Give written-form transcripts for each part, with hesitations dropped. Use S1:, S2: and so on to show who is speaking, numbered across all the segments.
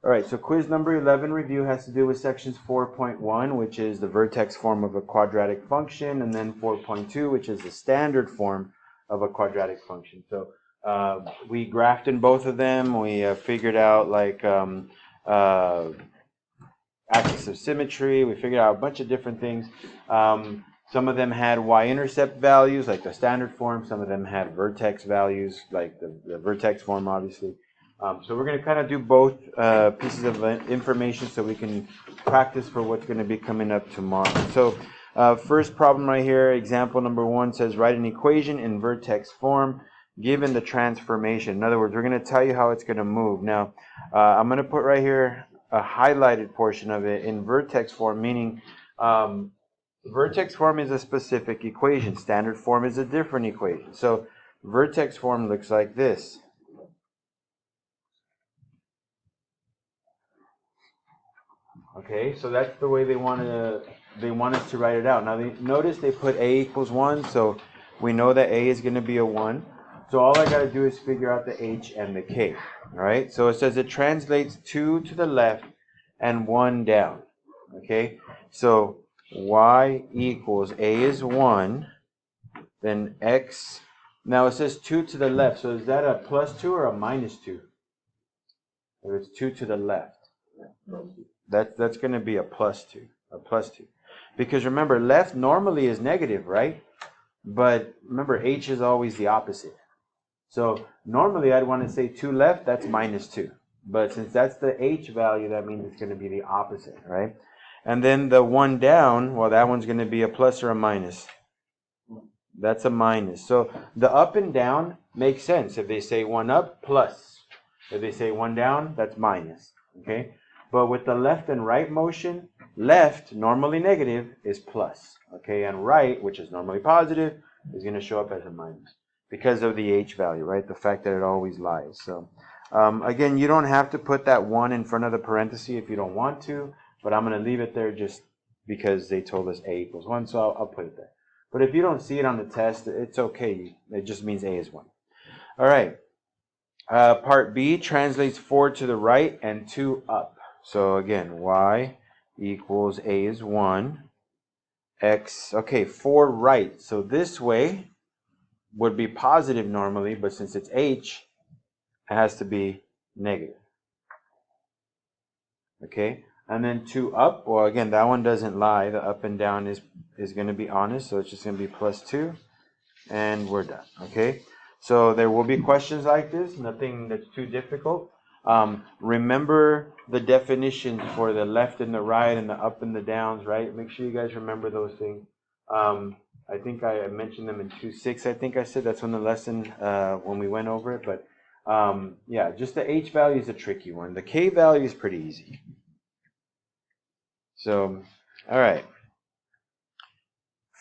S1: All right, so quiz number 11 review has to do with sections 4.1, which is the vertex form of a quadratic function, and then 4.2, which is the standard form of a quadratic function. So we graphed in both of them. We figured out like axis of symmetry. We figured out a bunch of different things. Some of them had y-intercept values, like the standard form. Some of them had vertex values, like the vertex form, obviously. So we're going to kind of do both pieces of information so we can practice for what's going to be coming up tomorrow. So first problem right here, example number 1 says write an equation in vertex form given the transformation. In other words, we're going to tell you how it's going to move. Now, I'm going to put right here a highlighted portion of it in vertex form, meaning vertex form is a specific equation. Standard form is a different equation. So vertex form looks like this. Okay, so that's the way they want us to write it out. Now, notice they put a equals 1, so we know that a is going to be a 1. So all I got to do is figure out the h and the k. All right, so it says it translates 2 to the left and 1 down. Okay, so y equals a is 1, then x. Now it says 2 to the left, so is that a plus 2 or a minus 2? If it's 2 to the left. That's going to be a plus 2, because remember, left normally is negative, right? But remember, h is always the opposite. So normally I'd want to say 2 left, that's minus 2. But since that's the h value, that means it's going to be the opposite, right? And then the 1 down, well, that one's going to be a plus or a minus. That's a minus. So the up and down makes sense. If they say 1 up, plus. If they say 1 down, that's minus, okay? But with the left and right motion, left, normally negative, is plus. Okay, and right, which is normally positive, is going to show up as a minus because of the h value, right? The fact that it always lies. So, again, you don't have to put that 1 in front of the parenthesis if you don't want to, but I'm going to leave it there just because they told us a equals 1, so I'll put it there. But if you don't see it on the test, it's okay. It just means a is 1. All right. Part B translates 4 to the right and 2 up. So again, y equals a is 1, x, okay, 4 right. So this way would be positive normally, but since it's h, it has to be negative. Okay, and then 2 up, well again, that one doesn't lie. The up and down is going to be honest, so it's just going to be plus 2, and we're done. Okay, so there will be questions like this, nothing that's too difficult. Remember the definitions for the left and the right and the up and the downs, right? Make sure you guys remember those things. I think I mentioned them in 2.6. I think I said that's when the lesson, when we went over it. But yeah, just the h value is a tricky one. The k value is pretty easy. So, all right.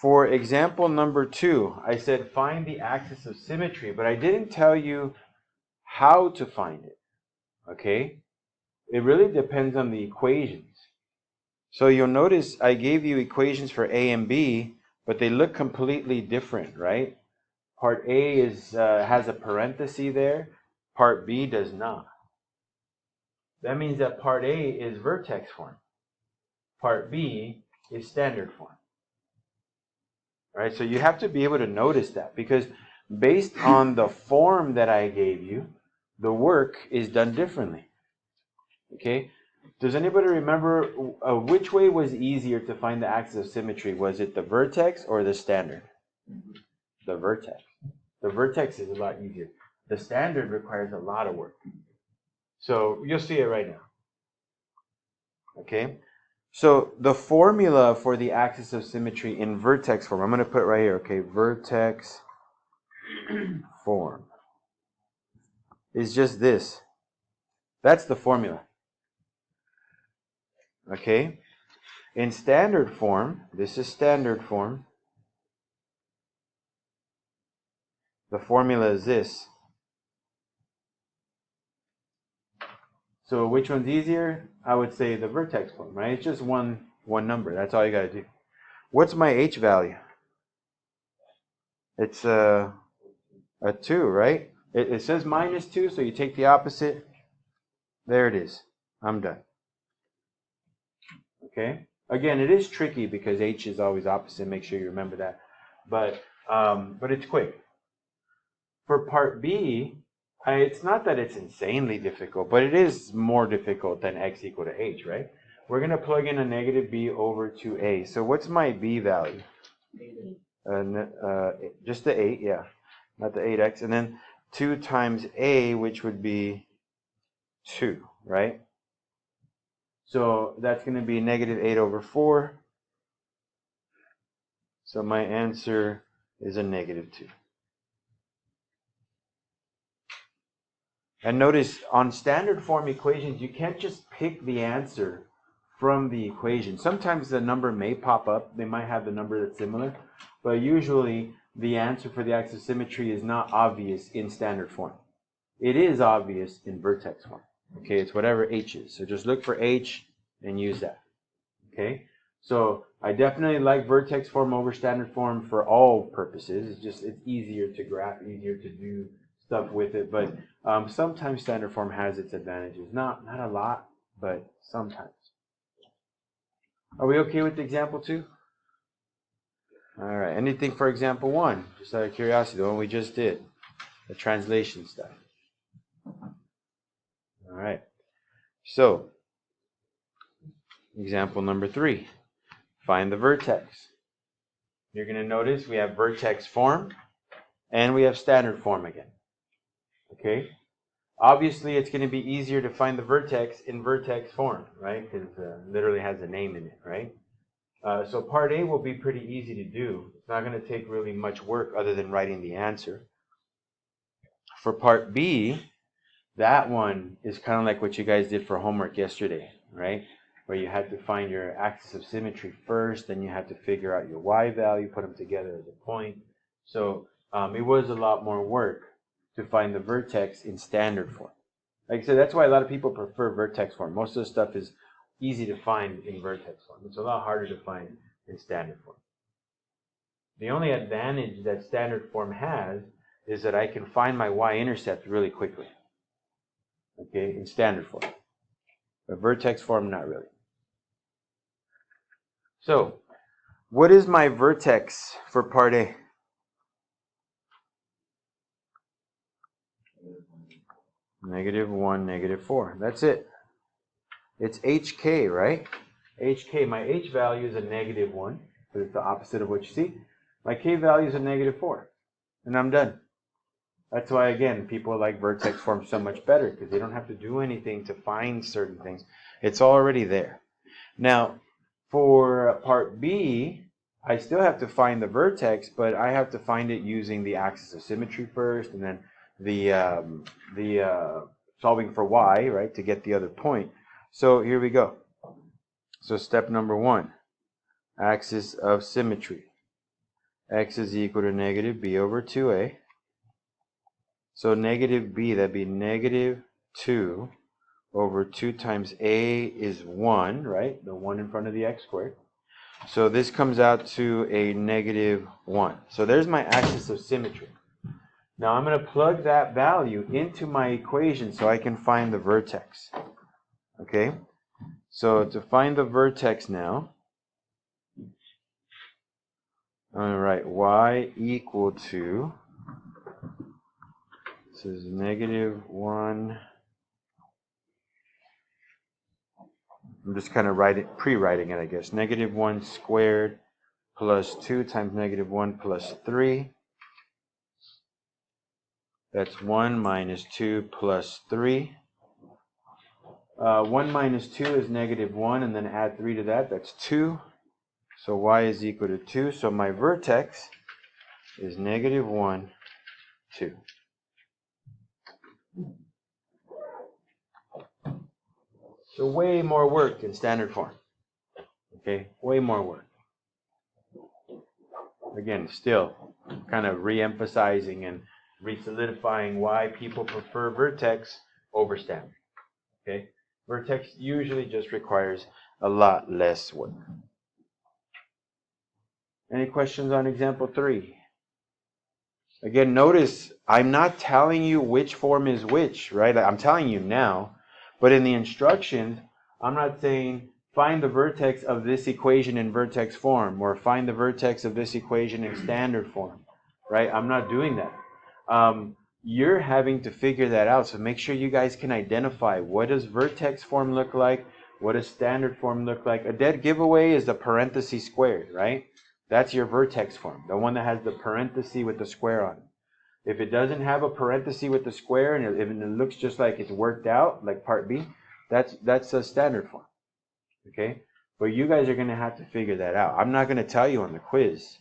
S1: For example number 2, I said find the axis of symmetry, but I didn't tell you how to find it. Okay? It really depends on the equations. So you'll notice I gave you equations for A and B, but they look completely different, right? Part A has a parenthesis there. Part B does not. That means that part A is vertex form. Part B is standard form. All right, so you have to be able to notice that, because based on the form that I gave you, the work is done differently. Okay, does anybody remember which way was easier to find the axis of symmetry? Was it the vertex or the standard? The vertex. The vertex is a lot easier. The standard requires a lot of work. So you'll see it right now. Okay, so the formula for the axis of symmetry in vertex form, I'm going to put right here, okay, vertex form is just this. That's the formula. Okay, in standard form, this is standard form. The formula is this. So which one's easier? I would say the vertex form, right? It's just one number. That's all you got to do. What's my h value? It's a 2, right? It says minus 2, so you take the opposite. There it is. I'm done. Okay? Again, it is tricky because H is always opposite. Make sure you remember that. But it's quick. For part B, it's not that it's insanely difficult, but it is more difficult than x equal to h, right? We're going to plug in a negative b over 2a. So what's my b value? Just the 8, yeah. Not the 8x. And then 2 times a, which would be 2, right? So that's going to be negative 8 over 4. So my answer is a negative 2. And notice on standard form equations, you can't just pick the answer from the equation. Sometimes the number may pop up. They might have the number that's similar. But usually the answer for the axis of symmetry is not obvious in standard form. It is obvious in vertex form. Okay, it's whatever h is. So just look for h and use that. Okay, so I definitely like vertex form over standard form for all purposes. It's easier to graph, easier to do stuff with it, but sometimes standard form has its advantages. Not a lot, but sometimes. Are we okay with example 2? All right. Anything for example 1? Just out of curiosity, the one we just did, the translation stuff. All right. So, example number 3. Find the vertex. You're going to notice we have vertex form and we have standard form again. Okay, obviously it's going to be easier to find the vertex in vertex form, right? Because it literally has a name in it, right? So part A will be pretty easy to do. It's not going to take really much work other than writing the answer. For part B, that one is kind of like what you guys did for homework yesterday, right? Where you had to find your axis of symmetry first, then you had to figure out your y value, put them together as a point. So it was a lot more work to find the vertex in standard form. Like I said, that's why a lot of people prefer vertex form. Most of the stuff is easy to find in vertex form. It's a lot harder to find in standard form. The only advantage that standard form has is that I can find my y-intercept really quickly. Okay, in standard form. But vertex form, not really. So, what is my vertex for part A? -1, -4. That's it. It's HK, right? HK, my H value is a -1, because it's the opposite of what you see. My K value is a -4, and I'm done. That's why, again, people like vertex form so much better, because they don't have to do anything to find certain things. It's already there. Now, for part B, I still have to find the vertex, but I have to find it using the axis of symmetry first, and then the solving for y, right, to get the other point. So here we go. So step number 1, axis of symmetry. X is equal to negative b over 2a. So negative b, that'd be -2 over 2 times a is 1, right? The 1 in front of the x squared. So this comes out to a -1. So there's my axis of symmetry. Now I'm going to plug that value into my equation so I can find the vertex. Okay? So to find the vertex now, I'm going to write y equal to, this is -1. I'm just kind of pre-writing it, I guess. -1 squared plus 2 times -1 plus 3. That's 1 minus 2 plus 3. 1 minus 2 is -1, and then add 3 to that. That's 2. So y is equal to 2. So my vertex is -1, 2. So way more work in standard form. Okay, way more work. Again, still kind of re-emphasizing and re-solidifying why people prefer vertex over standard. Okay, vertex usually just requires a lot less work. Any questions on example 3? Again, notice I'm not telling you which form is which, right? I'm telling you now, But in the instructions, I'm not saying find the vertex of this equation in vertex form or find the vertex of this equation in standard form, right? I'm not doing that. You're having to figure that out. So make sure you guys can identify what does vertex form look like, what does standard form look like. A dead giveaway is the parenthesis squared, right? That's your vertex form, the one that has the parenthesis with the square on it. If it doesn't have a parenthesis with the square and it looks just like it's worked out, like part B, that's a standard form. Okay? But you guys are going to have to figure that out. I'm not going to tell you on the quiz.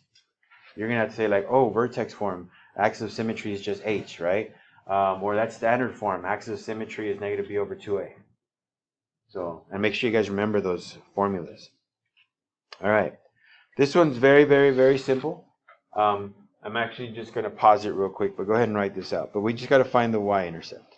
S1: You're going to have to say like, oh, vertex form, axis of symmetry is just H, right? Or that's standard form, axis of symmetry is negative B over 2A. So, and make sure you guys remember those formulas. All right. This one's very, very, very simple. I'm actually just going to pause it real quick, but go ahead and write this out. But we just got to find the y-intercept.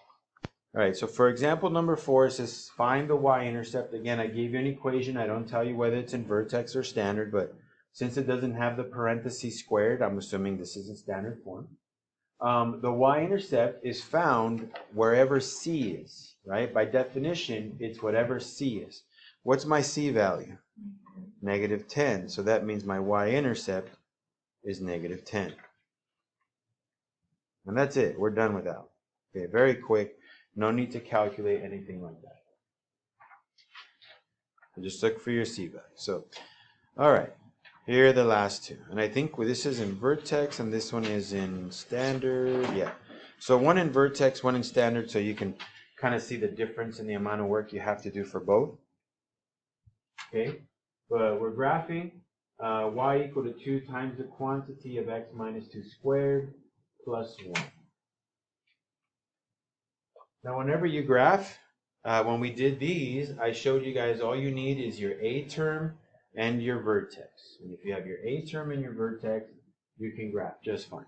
S1: All right, so for example number 4, it says find the y-intercept. Again, I gave you an equation. I don't tell you whether it's in vertex or standard, but since it doesn't have the parenthesis squared, I'm assuming this is in standard form. The y-intercept is found wherever C is, right? By definition, it's whatever C is. What's my C value? Negative 10. So that means my y-intercept is negative 10. And that's it. We're done with that. Okay, very quick. No need to calculate anything like that. Just look for your C value. So, all right. Here are the last two. And I think this is in vertex and this one is in standard. Yeah. So one in vertex, one in standard, so you can kind of see the difference in the amount of work you have to do for both. Okay. But we're graphing y equal to 2 times the quantity of x minus 2 squared plus 1. Now, whenever you graph, when we did these, I showed you guys all you need is your A term and your vertex. And if you have your A term and your vertex, you can graph just fine.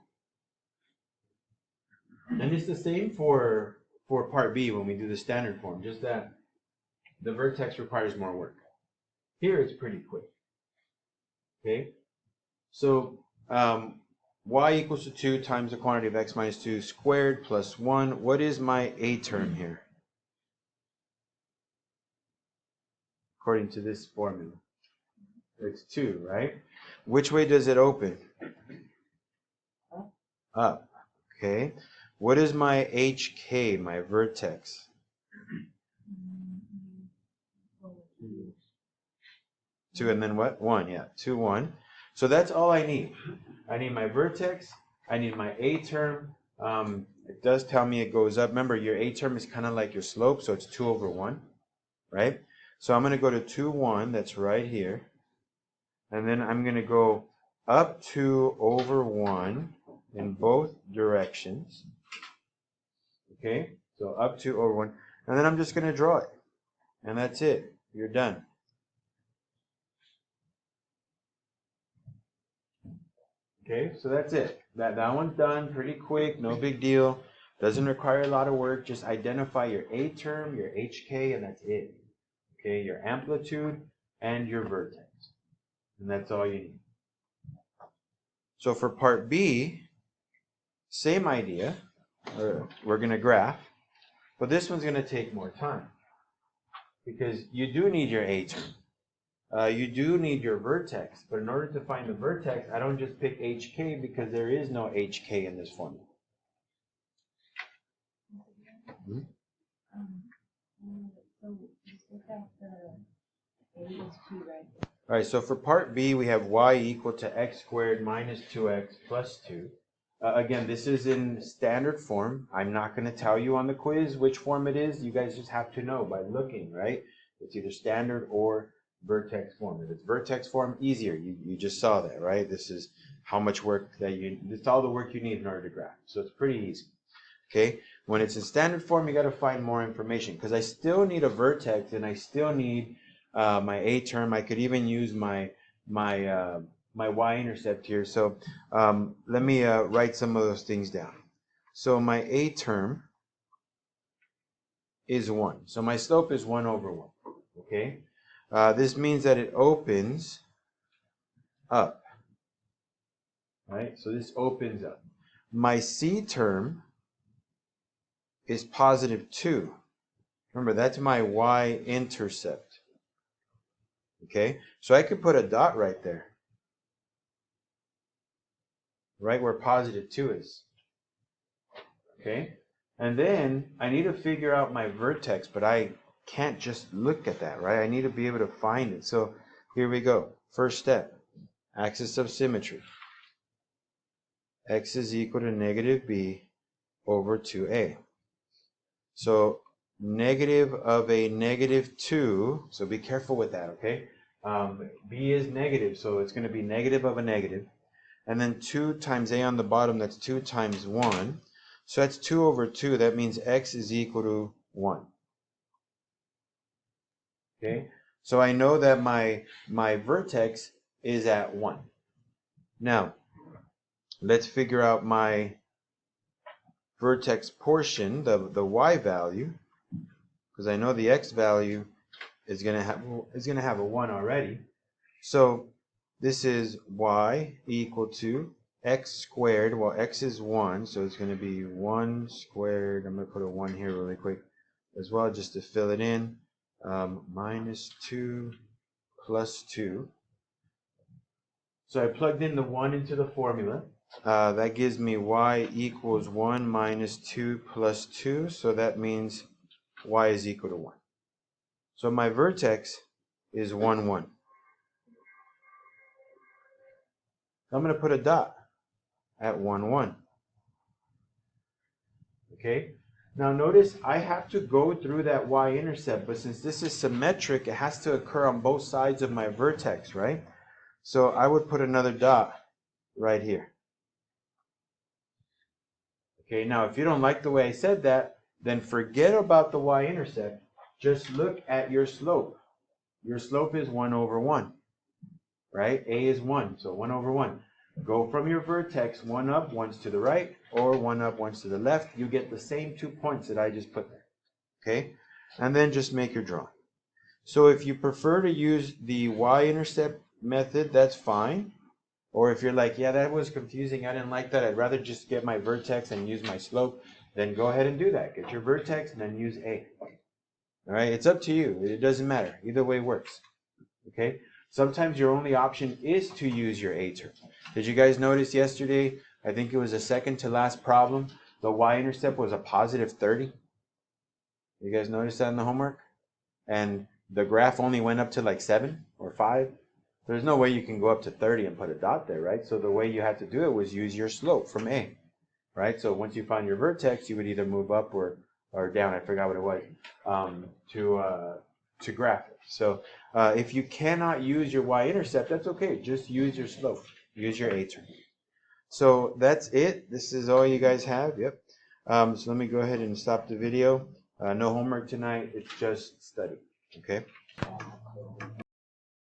S1: And it's the same for part B when we do the standard form, just that the vertex requires more work. Here it's pretty quick. Okay? So y equals to 2 times the quantity of x minus 2 squared plus 1. What is my A term here? According to this formula. It's 2, right? Which way does it open? Up. Okay. What is my HK, my vertex? 2 and then what? 1, yeah. 2, 1. So that's all I need. I need my vertex. I need my A term. It does tell me it goes up. Remember, your A term is kind of like your slope, so it's 2 over 1, right? So I'm going to go to 2, 1. That's right here. And then I'm going to go up 2 over 1 in both directions. Okay? So up 2 over 1. And then I'm just going to draw it. And that's it. You're done. Okay, so that's it. That one's done pretty quick, no big deal. Doesn't require a lot of work. Just identify your A term, your HK, and that's it. Okay, your amplitude and your vertex. And that's all you need. So for part B, same idea. We're going to graph. But this one's going to take more time. Because you do need your A term. You do need your vertex, but in order to find the vertex, I don't just pick HK because there is no HK in this formula. All right, so for part B, we have y equal to x squared minus 2x plus 2. Again, this is in standard form. I'm not going to tell you on the quiz which form it is. You guys just have to know by looking, right? It's either standard or vertex form. If it's vertex form, easier. You just saw that, right? This is how much work that it's all the work you need in order to graph. So it's pretty easy. Okay? When it's in standard form, you got to find more information because I still need a vertex and I still need my A term. I could even use my y-intercept here. So let me write some of those things down. So my A term is 1. So my slope is 1 over 1. Okay? This means that it opens up, right? So this opens up. My C term is positive 2. Remember, that's my y-intercept. Okay, so I could put a dot right there, right where positive 2 is. Okay, and then I need to figure out my vertex, but I can't just look at that, right? I need to be able to find it. So here we go. First step, axis of symmetry. X is equal to negative b over 2a. So negative of a negative 2, so be careful with that, okay? B is negative, so it's going to be negative of a negative. And then 2 times a on the bottom, that's 2 times 1. So that's 2 over 2. That means x is equal to 1. Okay? So I know that my vertex is at 1. Now, let's figure out my vertex portion, the y value, because I know the x value is going to have a 1 already. So this is y equal to x squared. Well, x is 1, so it's going to be 1 squared. I'm going to put a 1 here really quick as well, just to fill it in. Minus 2 plus 2. So I plugged in the 1 into the formula. That gives me y equals 1 minus 2 plus 2. So that means y is equal to 1. So my vertex is 1, 1. I'm going to put a dot at 1, 1. Okay? Now notice I have to go through that y-intercept, but since this is symmetric, it has to occur on both sides of my vertex, right? So I would put another dot right here. Okay, now if you don't like the way I said that, then forget about the y-intercept. Just look at your slope. Your slope is 1 over 1, right? A is 1, so 1 over 1. Go from your vertex, 1 up, 1's to the right, or 1 up, 1's to the left. You get the same 2 points that I just put there. Okay? And then just make your drawing. So if you prefer to use the y-intercept method, that's fine. Or if you're like, yeah, that was confusing, I didn't like that, I'd rather just get my vertex and use my slope, then go ahead and do that. Get your vertex and then use A. All right? It's up to you. It doesn't matter. Either way works. Okay? Sometimes your only option is to use your A term. Did you guys notice yesterday, I think it was the second to last problem, the y-intercept was a positive 30? You guys notice that in the homework? And the graph only went up to like 7 or 5? There's no way you can go up to 30 and put a dot there, right? So the way you had to do it was use your slope from A, right? So once you found your vertex, you would either move up or down, I forgot what it was, to graph it. So if you cannot use your y-intercept, that's okay. Just use your slope. Use your A term. So that's it. This is all you guys have. Yep. So let me go ahead and stop the video. No homework tonight. It's just study. Okay.